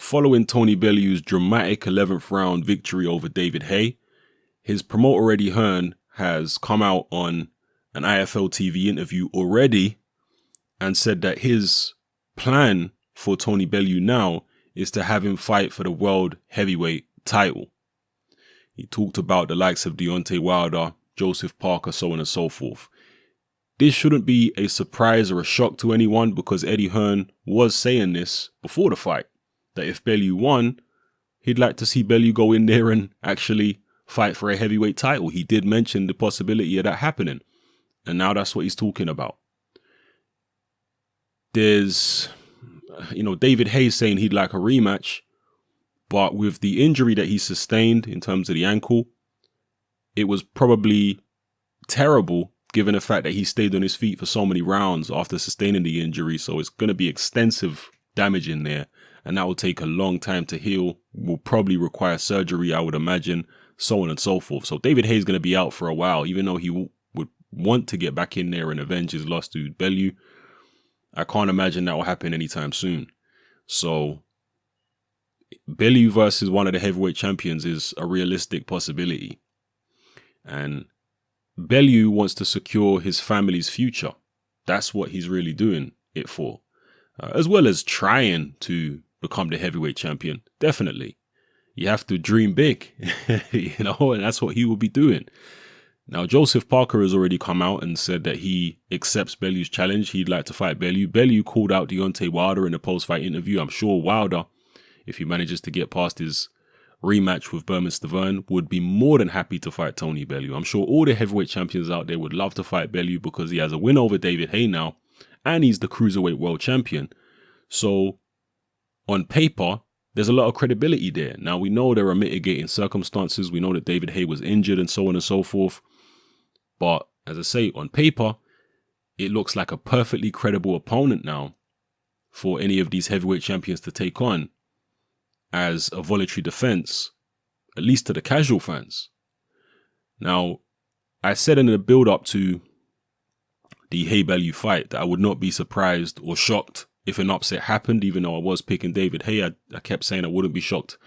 following Tony Bellew's dramatic 11th round victory over David Haye, his promoter Eddie Hearn has come out on an IFL TV interview already and said that his plan for Tony Bellew now is to have him fight for the world heavyweight title. He talked about the likes of Deontay Wilder, Joseph Parker, so on and so forth. This shouldn't be a surprise or a shock to anyone because Eddie Hearn was saying this before the fight, that if Bellew won, he'd like to see Bellew go in there and actually fight for a heavyweight title. He did mention the possibility of that happening, and now that's what he's talking about. There's, David Haye saying he'd like a rematch, but with the injury that he sustained in terms of the ankle, it was probably terrible given the fact that he stayed on his feet for so many rounds after sustaining the injury. So it's going to be extensive damage in there, and that will take a long time to heal, will probably require surgery, I would imagine, so on and so forth. So David Haye's going to be out for a while, even though he would want to get back in there and avenge his loss to Bellew. I can't imagine that will happen anytime soon. So Bellew versus one of the heavyweight champions is a realistic possibility. And Bellew wants to secure his family's future. That's what he's really doing it for. As well as trying to become the heavyweight champion. Definitely. You have to dream big, and that's what he will be doing. Now, Joseph Parker has already come out and said that he accepts Bellew's challenge. He'd like to fight Bellew. Bellew called out Deontay Wilder in a post-fight interview. I'm sure Wilder, if he manages to get past his rematch with Berman Stavern, would be more than happy to fight Tony Bellew. I'm sure all the heavyweight champions out there would love to fight Bellew because he has a win over David Haye now, and he's the cruiserweight world champion. So, on paper, there's a lot of credibility there. Now, we know there are mitigating circumstances. We know that David Haye was injured and so on and so forth. But, as I say, on paper, it looks like a perfectly credible opponent now for any of these heavyweight champions to take on as a voluntary defense, at least to the casual fans. Now, I said in the build-up to the Haye-Bellew fight that I would not be surprised or shocked if an upset happened, even though I was picking David Haye. I kept saying I wouldn't be shocked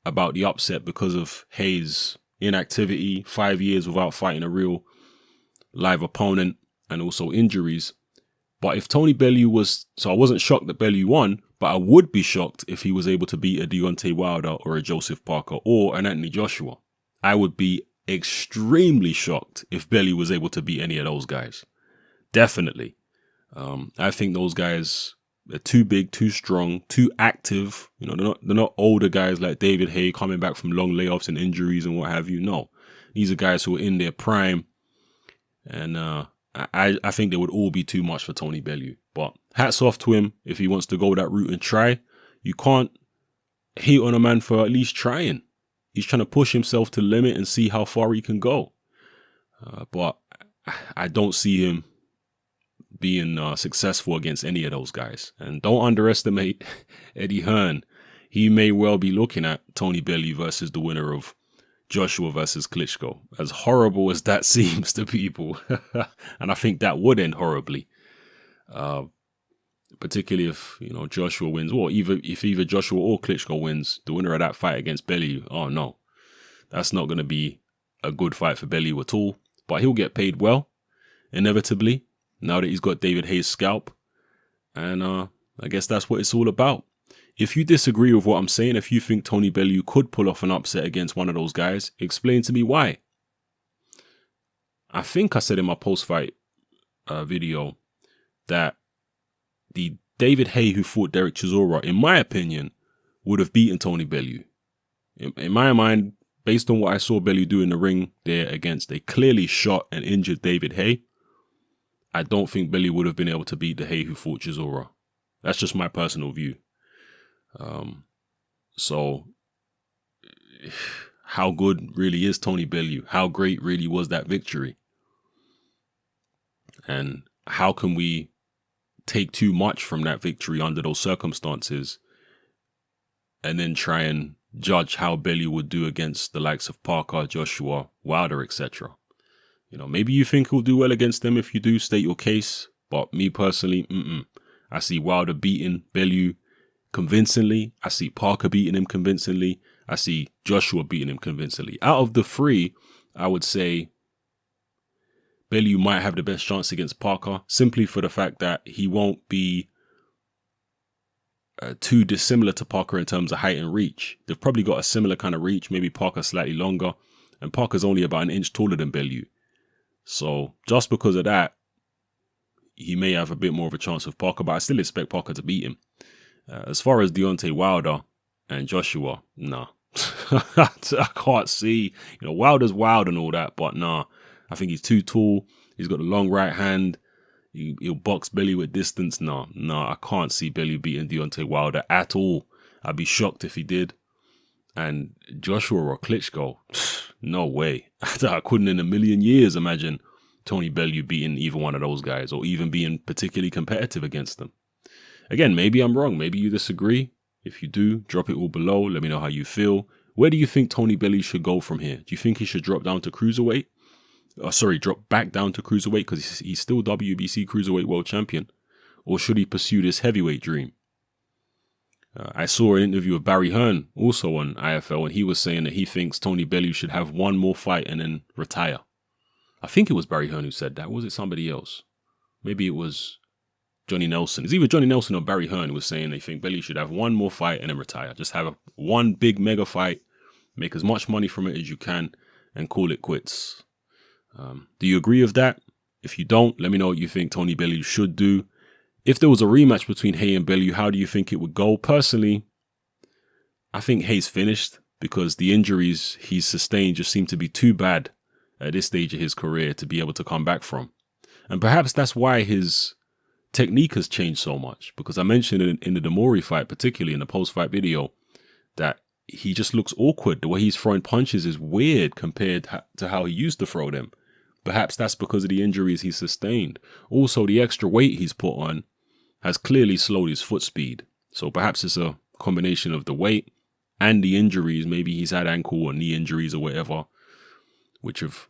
about the upset because of Haye's inactivity, 5 years without fighting a real live opponent, and also injuries. But if Tony Bellew was, so I wasn't shocked that Bellew won, but I would be shocked if he was able to beat a Deontay Wilder or a Joseph Parker or an Anthony Joshua. I would be extremely shocked if Bellew was able to beat any of those guys. Definitely. I think those guys are too big, too strong, too active. They're not older guys like David Haye coming back from long layoffs and injuries and what have you. No, these are guys who are in their prime, and I think they would all be too much for Tony Bellew. But hats off to him if he wants to go that route and try. You can't hate on a man for at least trying. He's trying to push himself to the limit and see how far he can go. But I don't see him being successful against any of those guys. And don't underestimate Eddie Hearn. He may well be looking at Tony Bellew versus the winner of Joshua versus Klitschko. As horrible as that seems to people. And I think that would end horribly. Particularly if, Joshua wins, or if either Joshua or Klitschko wins, the winner of that fight against Bellew, oh no. That's not going to be a good fight for Bellew at all. But he'll get paid well, inevitably, now that he's got David Haye's scalp. And I guess that's what it's all about. If you disagree with what I'm saying, if you think Tony Bellew could pull off an upset against one of those guys, explain to me why. I think I said in my post-fight video that the David Haye who fought Derek Chisora, in my opinion, would have beaten Tony Bellew. In my mind, based on what I saw Bellew do in the ring there against a clearly shot and injured David Haye, I don't think Bellew would have been able to beat the Haye who fought Chisora. That's just my personal view. So, how good really is Tony Bellew? How great really was that victory? And how can we take too much from that victory under those circumstances and then try and judge how Bellew would do against the likes of Parker, Joshua, Wilder, etc.? Maybe you think he'll do well against them if you do state your case, but me personally, I see Wilder beating Bellew convincingly. I see Parker beating him convincingly. I see Joshua beating him convincingly. Out of the three, I would say Bellew might have the best chance against Parker, simply for the fact that he won't be too dissimilar to Parker in terms of height and reach. They've probably got a similar kind of reach, maybe Parker slightly longer, and Parker's only about an inch taller than Bellew. So just because of that, he may have a bit more of a chance with Parker, but I still expect Parker to beat him. As far as Deontay Wilder and Joshua, nah. I can't see. Wilder's wild and all that, but nah. I think he's too tall. He's got a long right hand. He'll box Bellew at distance. Nah, I can't see Bellew beating Deontay Wilder at all. I'd be shocked if he did. And Joshua or Klitschko, no way. I couldn't in a million years imagine Tony Bellew beating either one of those guys or even being particularly competitive against them. Again, maybe I'm wrong. Maybe you disagree. If you do, drop it all below. Let me know how you feel. Where do you think Tony Bellew should go from here? Do you think he should drop down to cruiserweight? Drop back down to cruiserweight because he's still WBC cruiserweight world champion? Or should he pursue this heavyweight dream? I saw an interview of Barry Hearn, also on IFL, and he was saying that he thinks Tony Bellew should have one more fight and then retire. I think it was Barry Hearn who said that. Was it somebody else? Maybe it was Johnny Nelson. It's either Johnny Nelson or Barry Hearn who was saying they think Bellew should have one more fight and then retire. Just have one big mega fight, make as much money from it as you can, and call it quits. Do you agree with that? If you don't, let me know what you think Tony Bellew should do. If there was a rematch between Haye and Bellew, how do you think it would go? Personally, I think Haye's finished because the injuries he's sustained just seem to be too bad at this stage of his career to be able to come back from. And perhaps that's why his technique has changed so much, because I mentioned in the Demori fight, particularly in the post-fight video, that he just looks awkward. The way he's throwing punches is weird compared to how he used to throw them. Perhaps that's because of the injuries he's sustained. Also, the extra weight he's put on has clearly slowed his foot speed. So perhaps it's a combination of the weight and the injuries. Maybe he's had ankle or knee injuries or whatever, which have,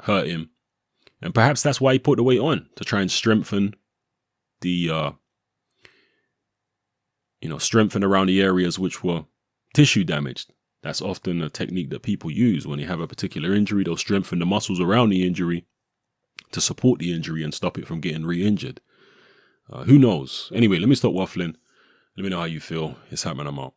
hurt him. And perhaps that's why he put the weight on, to try and strengthen the, strengthen around the areas which were tissue damaged. That's often a technique that people use when you have a particular injury. They'll strengthen the muscles around the injury to support the injury and stop it from getting re-injured. Who knows? Anyway, let me stop waffling. Let me know how you feel. It's happening. I'm out.